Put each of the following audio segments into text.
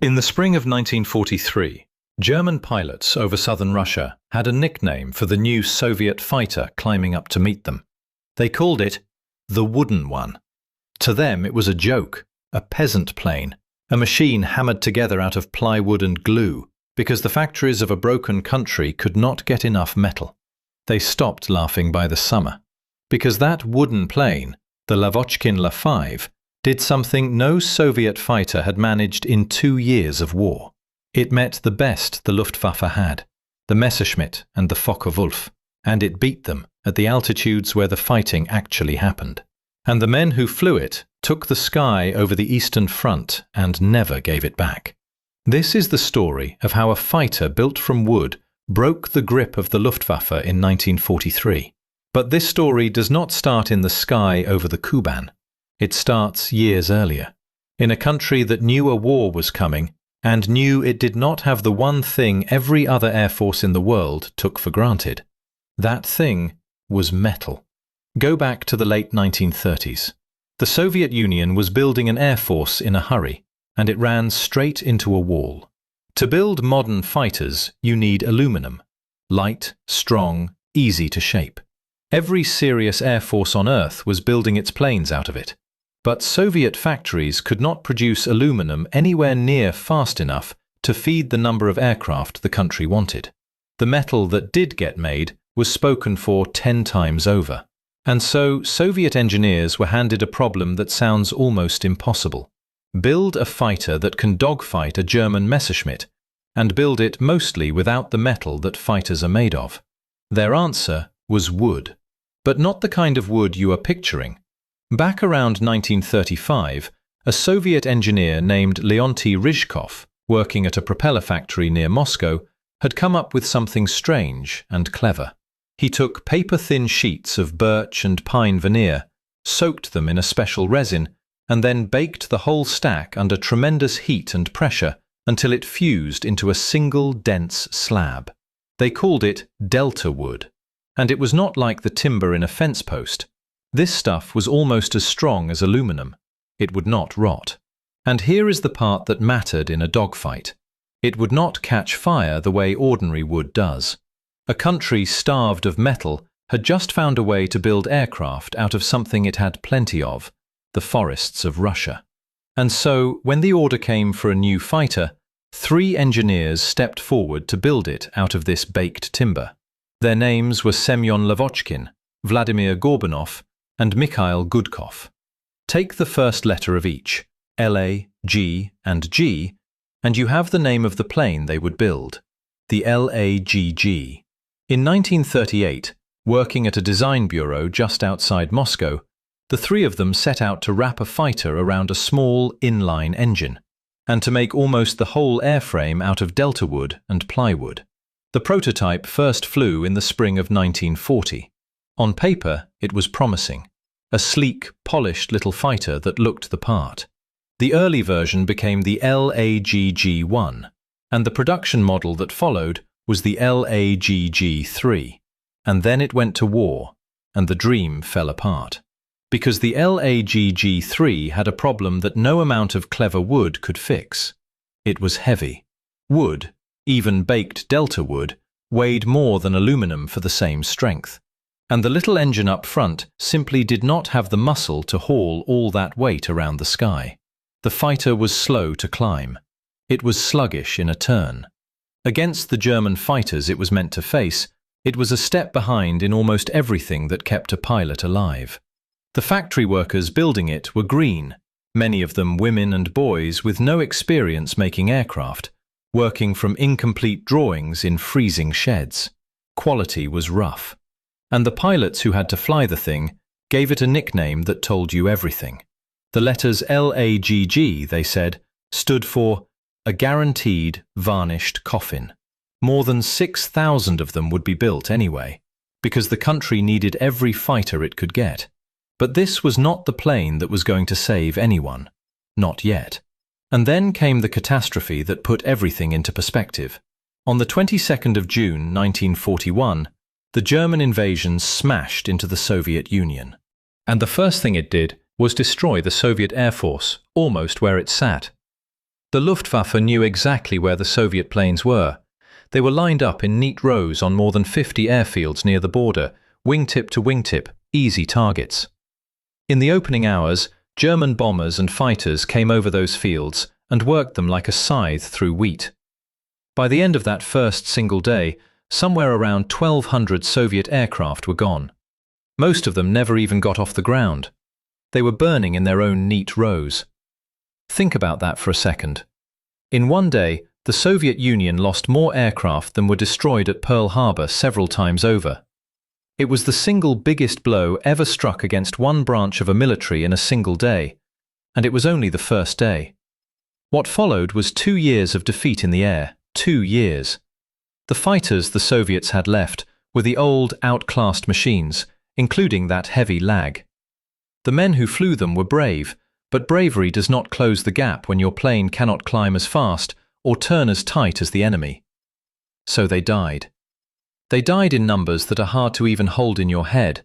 In the spring of 1943, German pilots over southern Russia had a nickname for the new Soviet fighter climbing up to meet them. They called it the Wooden One. To them it was a joke, a peasant plane, a machine hammered together out of plywood and glue, because the factories of a broken country could not get enough metal. They stopped laughing by the summer, because that wooden plane, the Lavochkin La-5, did something no Soviet fighter had managed in 2 years of war. It met the best the Luftwaffe had, the Messerschmitt and the Focke-Wulf, and it beat them at the altitudes where the fighting actually happened. And the men who flew it took the sky over the Eastern Front and never gave it back. This is the story of how a fighter built from wood broke the grip of the Luftwaffe in 1943. But this story does not start in the sky over the Kuban. It starts years earlier, in a country that knew a war was coming and knew it did not have the one thing every other air force in the world took for granted. That thing was metal. Go back to the late 1930s. The Soviet Union was building an air force in a hurry, and it ran straight into a wall. To build modern fighters, you need aluminum. Light, strong, easy to shape. Every serious air force on Earth was building its planes out of it. But Soviet factories could not produce aluminum anywhere near fast enough to feed the number of aircraft the country wanted. The metal that did get made was spoken for 10 times over. And so Soviet engineers were handed a problem that sounds almost impossible. Build a fighter that can dogfight a German Messerschmitt, and build it mostly without the metal that fighters are made of. Their answer was wood. But not the kind of wood you are picturing. Back around 1935, a Soviet engineer named Leonty Ryzhkov, working at a propeller factory near Moscow, had come up with something strange and clever. He took paper-thin sheets of birch and pine veneer, soaked them in a special resin, and then baked the whole stack under tremendous heat and pressure until it fused into a single dense slab. They called it delta wood, and it was not like the timber in a fence post. This stuff was almost as strong as aluminum. It would not rot. And here is the part that mattered in a dogfight. It would not catch fire the way ordinary wood does. A country starved of metal had just found a way to build aircraft out of something it had plenty of, the forests of Russia. And so, when the order came for a new fighter, 3 engineers stepped forward to build it out of this baked timber. Their names were Semyon Lavochkin, Vladimir Gorbanov, and Mikhail Gudkov. Take the first letter of each, LA, G, and G, and you have the name of the plane they would build, the LAGG. In 1938, working at a design bureau just outside Moscow, the 3 of them set out to wrap a fighter around a small inline engine, and to make almost the whole airframe out of delta wood and plywood. The prototype first flew in the spring of 1940. On paper, it was promising. A sleek, polished little fighter that looked the part. The early version became the LAGG-1, and the production model that followed was the LAGG-3. And then it went to war, and the dream fell apart. Because the LAGG-3 had a problem that no amount of clever wood could fix. It was heavy. Wood, even baked delta wood, weighed more than aluminum for the same strength. And the little engine up front simply did not have the muscle to haul all that weight around the sky. The fighter was slow to climb. It was sluggish in a turn. Against the German fighters it was meant to face, it was a step behind in almost everything that kept a pilot alive. The factory workers building it were green, many of them women and boys with no experience making aircraft, working from incomplete drawings in freezing sheds. Quality was rough. And the pilots who had to fly the thing gave it a nickname that told you everything. The letters LAGG, they said, stood for a guaranteed varnished coffin. More than 6,000 of them would be built anyway, because the country needed every fighter it could get. But this was not the plane that was going to save anyone. Not yet. And then came the catastrophe that put everything into perspective. On the 22nd of June 1941, the German invasion smashed into the Soviet Union. And the first thing it did was destroy the Soviet Air Force almost where it sat. The Luftwaffe knew exactly where the Soviet planes were. They were lined up in neat rows on more than 50 airfields near the border, wingtip to wingtip, easy targets. In the opening hours, German bombers and fighters came over those fields and worked them like a scythe through wheat. By the end of that first single day, somewhere around 1,200 Soviet aircraft were gone. Most of them never even got off the ground. They were burning in their own neat rows. Think about that for a second. In one day, the Soviet Union lost more aircraft than were destroyed at Pearl Harbor several times over. It was the single biggest blow ever struck against one branch of a military in a single day, and it was only the first day. What followed was 2 years of defeat in the air, 2 years. The fighters the Soviets had left were the old, outclassed machines, including that heavy lag. The men who flew them were brave, but bravery does not close the gap when your plane cannot climb as fast or turn as tight as the enemy. So they died. They died in numbers that are hard to even hold in your head,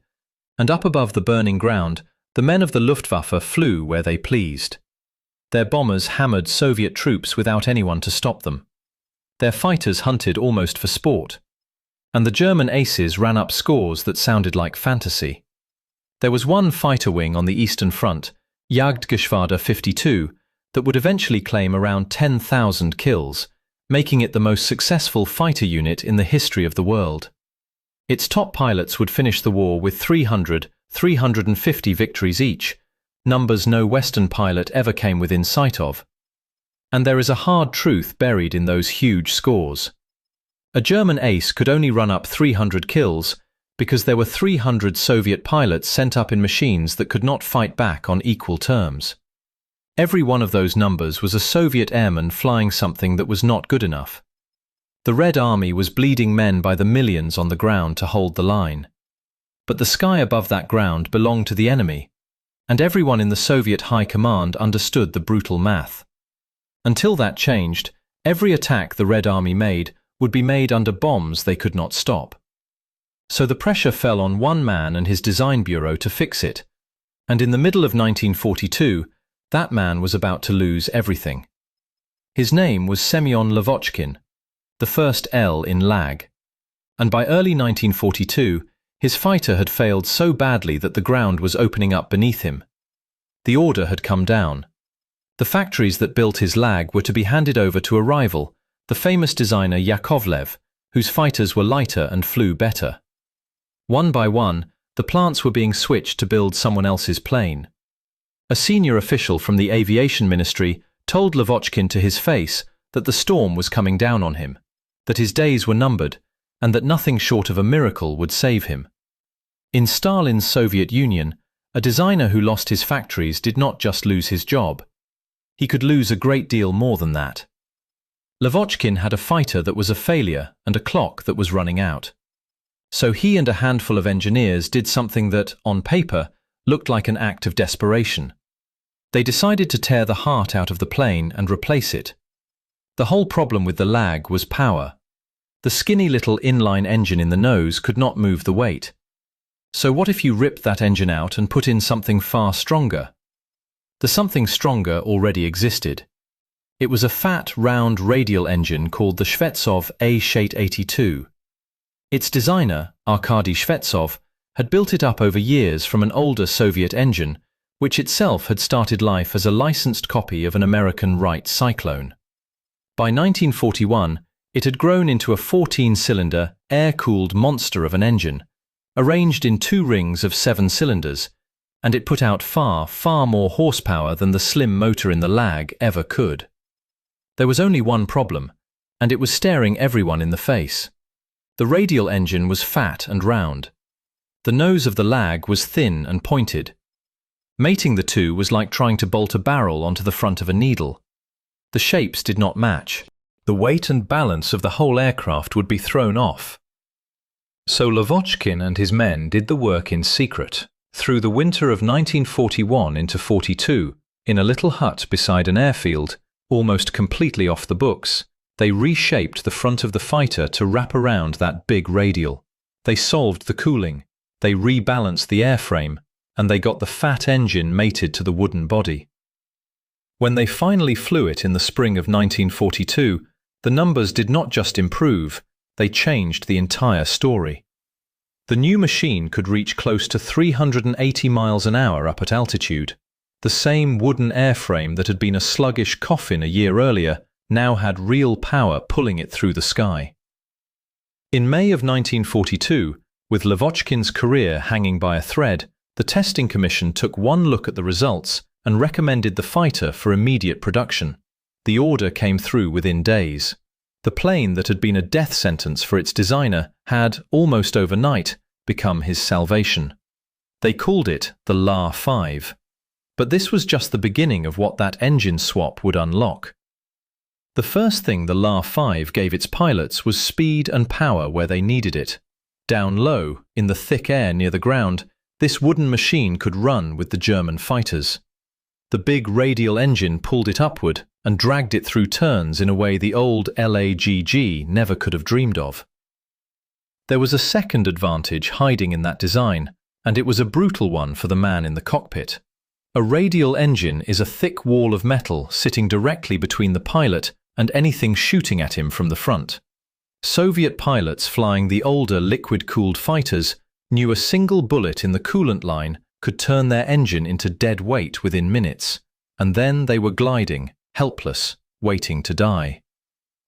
and up above the burning ground, the men of the Luftwaffe flew where they pleased. Their bombers hammered Soviet troops without anyone to stop them. Their fighters hunted almost for sport. And the German aces ran up scores that sounded like fantasy. There was one fighter wing on the Eastern Front, Jagdgeschwader 52, that would eventually claim around 10,000 kills, making it the most successful fighter unit in the history of the world. Its top pilots would finish the war with 300, 350 victories each, numbers no Western pilot ever came within sight of. And there is a hard truth buried in those huge scores. A German ace could only run up 300 kills because there were 300 Soviet pilots sent up in machines that could not fight back on equal terms. Every one of those numbers was a Soviet airman flying something that was not good enough. The Red Army was bleeding men by the millions on the ground to hold the line. But the sky above that ground belonged to the enemy, and everyone in the Soviet High Command understood the brutal math. Until that changed, every attack the Red Army made would be made under bombs they could not stop. So the pressure fell on one man and his design bureau to fix it, and in the middle of 1942, that man was about to lose everything. His name was Semyon Lavochkin, the first L in lag, and by early 1942, his fighter had failed so badly that the ground was opening up beneath him. The order had come down. The factories that built his lag were to be handed over to a rival, the famous designer Yakovlev, whose fighters were lighter and flew better. One by one, the plants were being switched to build someone else's plane. A senior official from the aviation ministry told Lavochkin to his face that the storm was coming down on him, that his days were numbered, and that nothing short of a miracle would save him. In Stalin's Soviet Union, a designer who lost his factories did not just lose his job. He could lose a great deal more than that. Lavochkin had a fighter that was a failure and a clock that was running out. So he and a handful of engineers did something that, on paper, looked like an act of desperation. They decided to tear the heart out of the plane and replace it. The whole problem with the lag was power. The skinny little inline engine in the nose could not move the weight. So what if you ripped that engine out and put in something far stronger? The something stronger already existed. It was a fat, round radial engine called the Shvetsov ASh-82. Its designer, Arkady Shvetsov, had built it up over years from an older Soviet engine, which itself had started life as a licensed copy of an American Wright Cyclone. By 1941, it had grown into a 14-cylinder, air-cooled monster of an engine, arranged in 2 rings of 7 cylinders, and it put out far, far more horsepower than the slim motor in the lag ever could. There was only one problem, and it was staring everyone in the face. The radial engine was fat and round. The nose of the lag was thin and pointed. Mating the two was like trying to bolt a barrel onto the front of a needle. The shapes did not match. The weight and balance of the whole aircraft would be thrown off. So Lavochkin and his men did the work in secret, through the winter of 1941 into 42, in a little hut beside an airfield, almost completely off the books. They reshaped the front of the fighter to wrap around that big radial. They solved the cooling, they rebalanced the airframe, and they got the fat engine mated to the wooden body. When they finally flew it in the spring of 1942, the numbers did not just improve, they changed the entire story. The new machine could reach close to 380 miles an hour up at altitude. The same wooden airframe that had been a sluggish coffin a year earlier now had real power pulling it through the sky. In May of 1942, with Lavochkin's career hanging by a thread, the testing commission took one look at the results and recommended the fighter for immediate production. The order came through within days. The plane that had been a death sentence for its designer had, almost overnight, become his salvation. They called it the La-5. But this was just the beginning of what that engine swap would unlock. The first thing the La-5 gave its pilots was speed and power where they needed it. Down low, in the thick air near the ground, this wooden machine could run with the German fighters. The big radial engine pulled it upward and dragged it through turns in a way the old LAGG never could have dreamed of. There was a second advantage hiding in that design, and it was a brutal one for the man in the cockpit. A radial engine is a thick wall of metal sitting directly between the pilot and anything shooting at him from the front. Soviet pilots flying the older liquid-cooled fighters knew a single bullet in the coolant line could turn their engine into dead weight within minutes, and then they were gliding, helpless, waiting to die.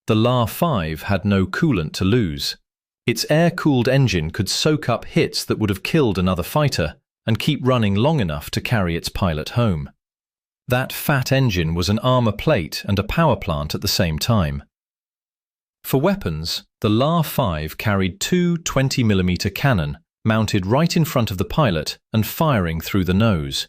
The La-5 had no coolant to lose. Its air-cooled engine could soak up hits that would have killed another fighter and keep running long enough to carry its pilot home. That fat engine was an armor plate and a power plant at the same time. For weapons, the La-5 carried two 20mm cannon mounted right in front of the pilot and firing through the nose.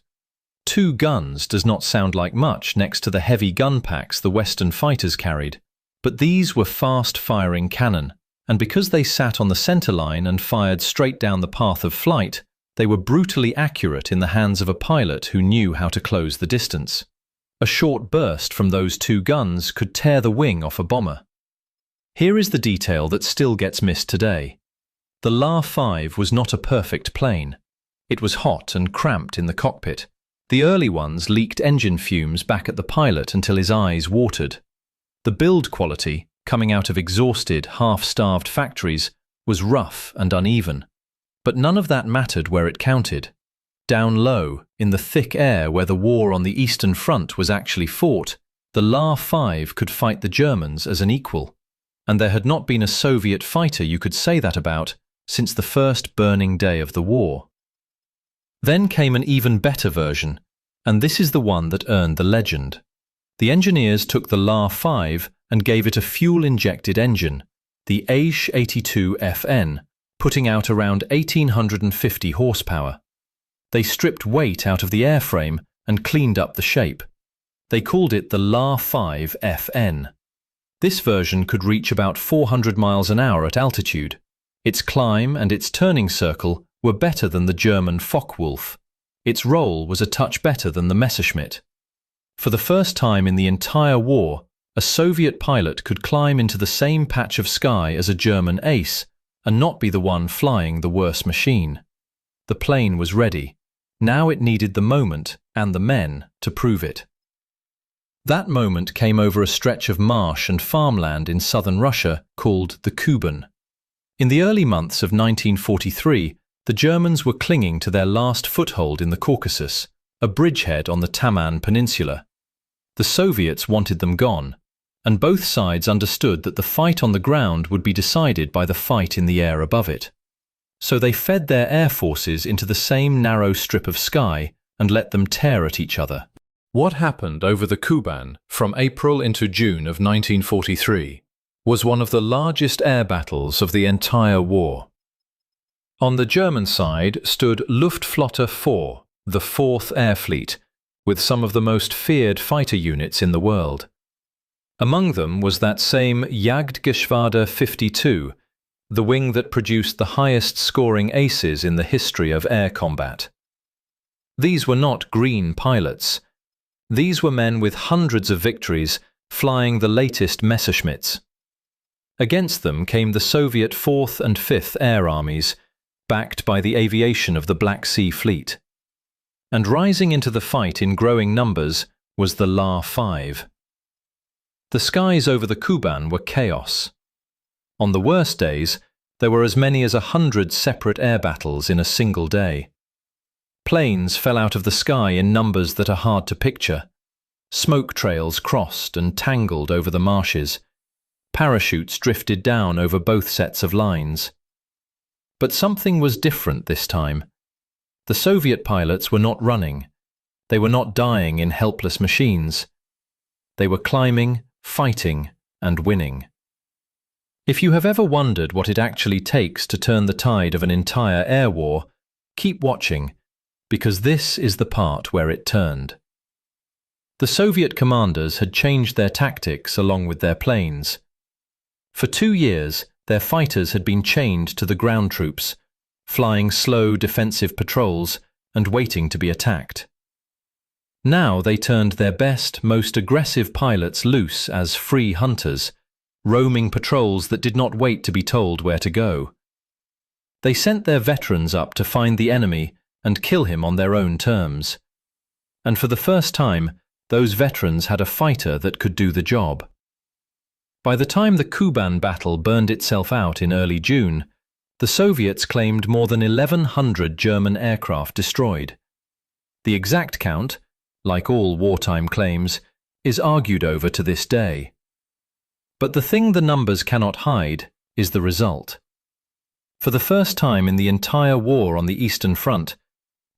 2 guns does not sound like much next to the heavy gun packs the Western fighters carried, but these were fast-firing cannon, and because they sat on the center line and fired straight down the path of flight, they were brutally accurate in the hands of a pilot who knew how to close the distance. A short burst from those 2 guns could tear the wing off a bomber. Here is the detail that still gets missed today. The La-5 was not a perfect plane. It was hot and cramped in the cockpit. The early ones leaked engine fumes back at the pilot until his eyes watered. The build quality, coming out of exhausted, half-starved factories, was rough and uneven. But none of that mattered where it counted. Down low, in the thick air where the war on the Eastern Front was actually fought, the La-5 could fight the Germans as an equal. And there had not been a Soviet fighter you could say that about since the first burning day of the war. Then came an even better version, and this is the one that earned the legend. The engineers took the La-5 and gave it a fuel-injected engine, the ASh-82 FN, putting out around 1,850 horsepower. They stripped weight out of the airframe and cleaned up the shape. They called it the La-5 FN. This version could reach about 400 miles an hour at altitude. Its climb and its turning circle were better than the German Focke-Wulf. Its roll was a touch better than the Messerschmitt. For the first time in the entire war, a Soviet pilot could climb into the same patch of sky as a German ace and not be the one flying the worse machine. The plane was ready. Now it needed the moment and the men to prove it. That moment came over a stretch of marsh and farmland in southern Russia called the Kuban. In the early months of 1943, the Germans were clinging to their last foothold in the Caucasus, a bridgehead on the Taman Peninsula. The Soviets wanted them gone, and both sides understood that the fight on the ground would be decided by the fight in the air above it. So they fed their air forces into the same narrow strip of sky and let them tear at each other. What happened over the Kuban from April into June of 1943 was one of the largest air battles of the entire war. On the German side stood Luftwaffe 4, the 4th Air Fleet, with some of the most feared fighter units in the world. Among them was that same Jagdgeschwader 52, the wing that produced the highest-scoring aces in the history of air combat. These were not green pilots. These were men with hundreds of victories, flying the latest Messerschmitts. Against them came the Soviet 4th and 5th Air Armies, backed by the aviation of the Black Sea Fleet. And rising into the fight in growing numbers was the La-5. The skies over the Kuban were chaos. On the worst days, there were as many as 100 separate air battles in a single day. Planes fell out of the sky in numbers that are hard to picture. Smoke trails crossed and tangled over the marshes. Parachutes drifted down over both sets of lines. But something was different this time. The Soviet pilots were not running. They were not dying in helpless machines. They were climbing, fighting, and winning. If you have ever wondered what it actually takes to turn the tide of an entire air war, keep watching, because this is the part where it turned. The Soviet commanders had changed their tactics along with their planes. For 2 years, their fighters had been chained to the ground troops, flying slow defensive patrols and waiting to be attacked. Now they turned their best, most aggressive pilots loose as free hunters, roaming patrols that did not wait to be told where to go. They sent their veterans up to find the enemy and kill him on their own terms. And for the first time, those veterans had a fighter that could do the job. By the time the Kuban battle burned itself out in early June, the Soviets claimed more than 1,100 German aircraft destroyed. The exact count, like all wartime claims, is argued over to this day. But the thing the numbers cannot hide is the result. For the first time in the entire war on the Eastern Front,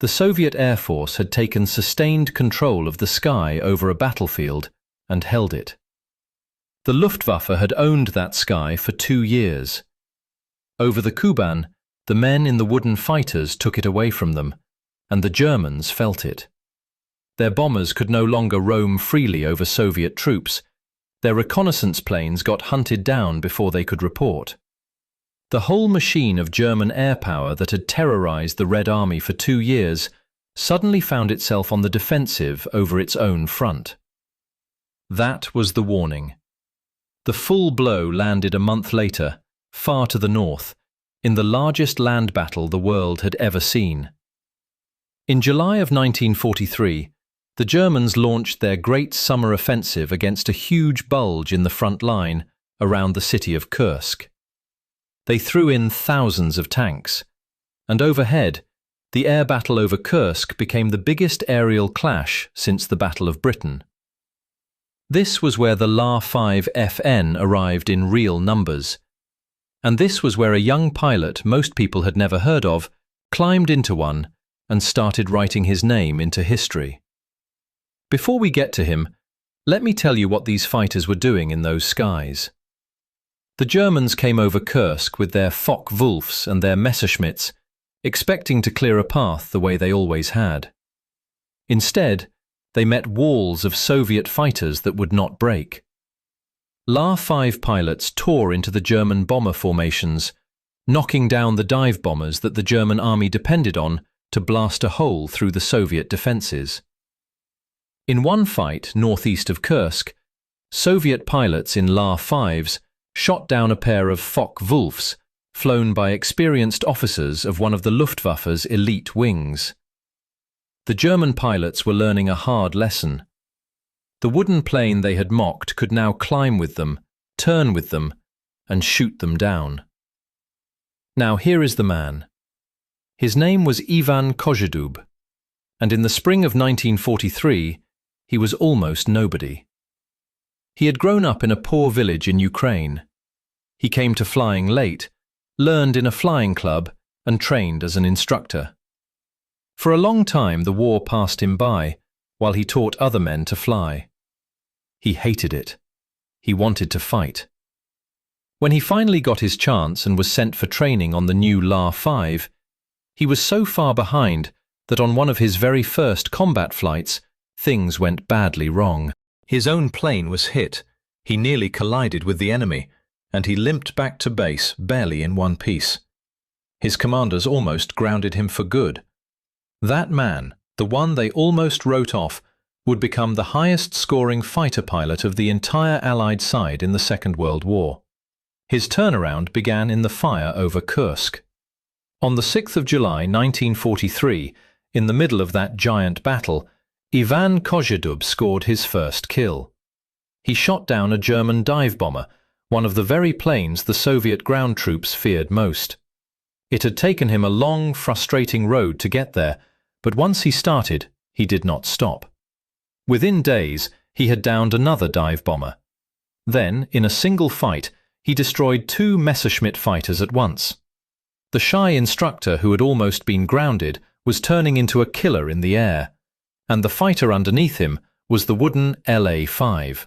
the Soviet Air Force had taken sustained control of the sky over a battlefield and held it. The Luftwaffe had owned that sky for 2 years. Over the Kuban, the men in the wooden fighters took it away from them, and the Germans felt it. Their bombers could no longer roam freely over Soviet troops. Their reconnaissance planes got hunted down before they could report. The whole machine of German air power that had terrorized the Red Army for 2 years suddenly found itself on the defensive over its own front. That was the warning. The full blow landed a month later, far to the north, in the largest land battle the world had ever seen. In July of 1943, the Germans launched their great summer offensive against a huge bulge in the front line around the city of Kursk. They threw in thousands of tanks, and overhead, the air battle over Kursk became the biggest aerial clash since the Battle of Britain. This was where the La-5 FN arrived in real numbers, and this was where a young pilot most people had never heard of climbed into one and started writing his name into history. Before we get to him, let me tell you what these fighters were doing in those skies. The Germans came over Kursk with their Focke-Wulfs and their Messerschmitts, expecting to clear a path the way they always had. Instead, they met walls of Soviet fighters that would not break. La-5 pilots tore into the German bomber formations, knocking down the dive bombers that the German army depended on to blast a hole through the Soviet defenses. In one fight northeast of Kursk, Soviet pilots in La-5s shot down a pair of Focke-Wulfs flown by experienced officers of one of the Luftwaffe's elite wings. The German pilots were learning a hard lesson. The wooden plane they had mocked could now climb with them, turn with them, and shoot them down. Now here is the man. His name was Ivan Kozhedub, and in the spring of 1943, he was almost nobody. He had grown up in a poor village in Ukraine. He came to flying late, learned in a flying club, and trained as an instructor. For a long time the war passed him by, while he taught other men to fly. He hated it. He wanted to fight. When he finally got his chance and was sent for training on the new La-5, he was so far behind that on one of his very first combat flights, things went badly wrong. His own plane was hit, he nearly collided with the enemy, and he limped back to base barely in one piece. His commanders almost grounded him for good. That man, the one they almost wrote off, would become the highest-scoring fighter pilot of the entire Allied side in the Second World War. His turnaround began in the fire over Kursk. On the 6th of July 1943, in the middle of that giant battle, Ivan Kozhedub scored his first kill. He shot down a German dive bomber, one of the very planes the Soviet ground troops feared most. It had taken him a long, frustrating road to get there, but once he started, he did not stop. Within days, he had downed another dive bomber. Then, in a single fight, he destroyed 2 Messerschmitt fighters at once. The shy instructor who had almost been grounded was turning into a killer in the air, and the fighter underneath him was the wooden La-5.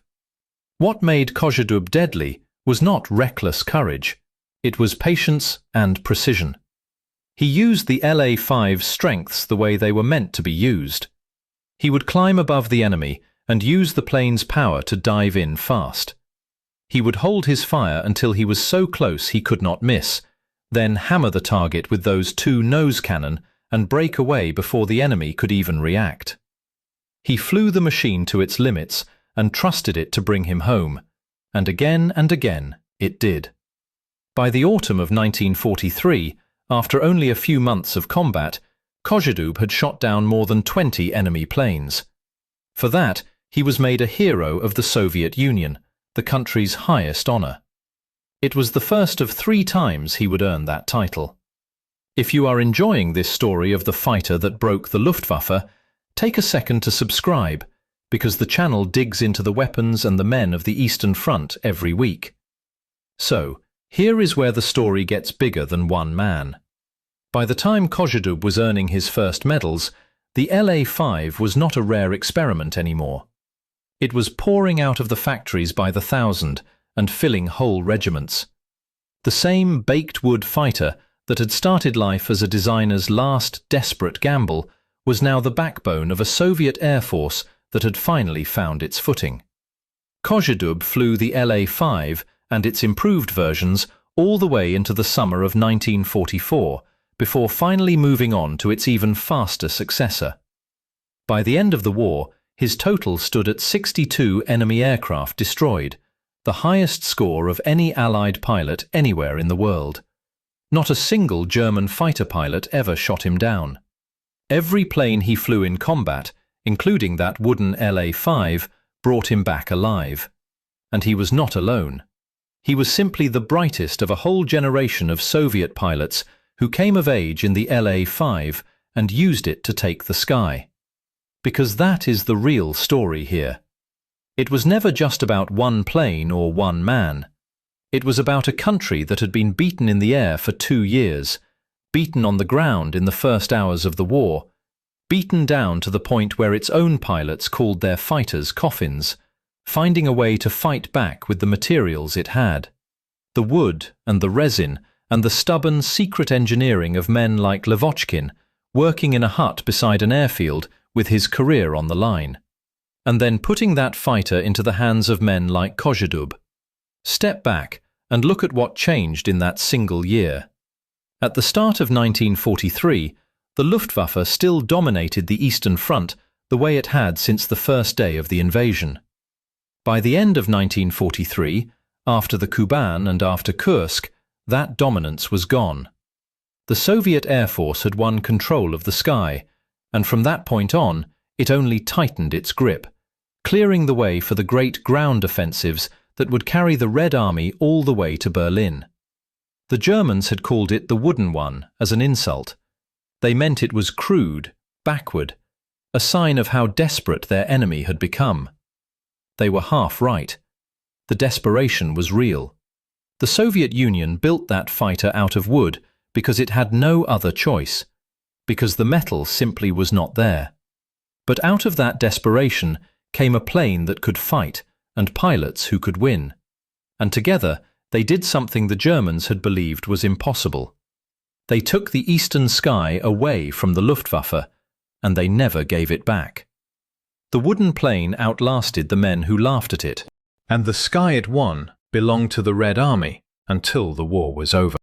What made Kozhedub deadly was not reckless courage, it was patience and precision. He used the La-5's strengths the way they were meant to be used. He would climb above the enemy and use the plane's power to dive in fast. He would hold his fire until he was so close he could not miss, then hammer the target with those 2 nose cannon and break away before the enemy could even react. He flew the machine to its limits and trusted it to bring him home, and again it did. By the autumn of 1943, after only a few months of combat, Kozhedub had shot down more than 20 enemy planes. For that, he was made a hero of the Soviet Union, the country's highest honor. It was the first of 3 times he would earn that title. If you are enjoying this story of the fighter that broke the Luftwaffe, take a second to subscribe, because the channel digs into the weapons and the men of the Eastern Front every week. So, here is where the story gets bigger than one man. By the time Kozhedub was earning his first medals, the La-5 was not a rare experiment anymore. It was pouring out of the factories by the thousand and filling whole regiments. The same baked wood fighter that had started life as a designer's last desperate gamble was now the backbone of a Soviet Air Force that had finally found its footing. Kozhedub flew the La-5 and its improved versions all the way into the summer of 1944, before finally moving on to its even faster successor. By the end of the war, his total stood at 62 enemy aircraft destroyed, the highest score of any Allied pilot anywhere in the world. Not a single German fighter pilot ever shot him down. Every plane he flew in combat, including that wooden La-5, brought him back alive. And he was not alone. He was simply the brightest of a whole generation of Soviet pilots who came of age in the La-5 and used it to take the sky. Because that is the real story here. It was never just about one plane or one man. It was about a country that had been beaten in the air for 2 years, beaten on the ground in the first hours of the war, beaten down to the point where its own pilots called their fighters coffins, finding a way to fight back with the materials it had. The wood and the resin and the stubborn secret engineering of men like Lavochkin, working in a hut beside an airfield with his career on the line. And then putting that fighter into the hands of men like Kozhedub. Step back and look at what changed in that single year. At the start of 1943, the Luftwaffe still dominated the Eastern Front the way it had since the first day of the invasion. By the end of 1943, after the Kuban and after Kursk, that dominance was gone. The Soviet Air Force had won control of the sky, and from that point on, it only tightened its grip, clearing the way for the great ground offensives that would carry the Red Army all the way to Berlin. The Germans had called it the Wooden One as an insult. They meant it was crude, backward, a sign of how desperate their enemy had become. They were half right. The desperation was real. The Soviet Union built that fighter out of wood because it had no other choice, because the metal simply was not there. But out of that desperation came a plane that could fight and pilots who could win. And together they did something the Germans had believed was impossible. They took the eastern sky away from the Luftwaffe, and they never gave it back. The wooden plane outlasted the men who laughed at it, and the sky it won belonged to the Red Army until the war was over.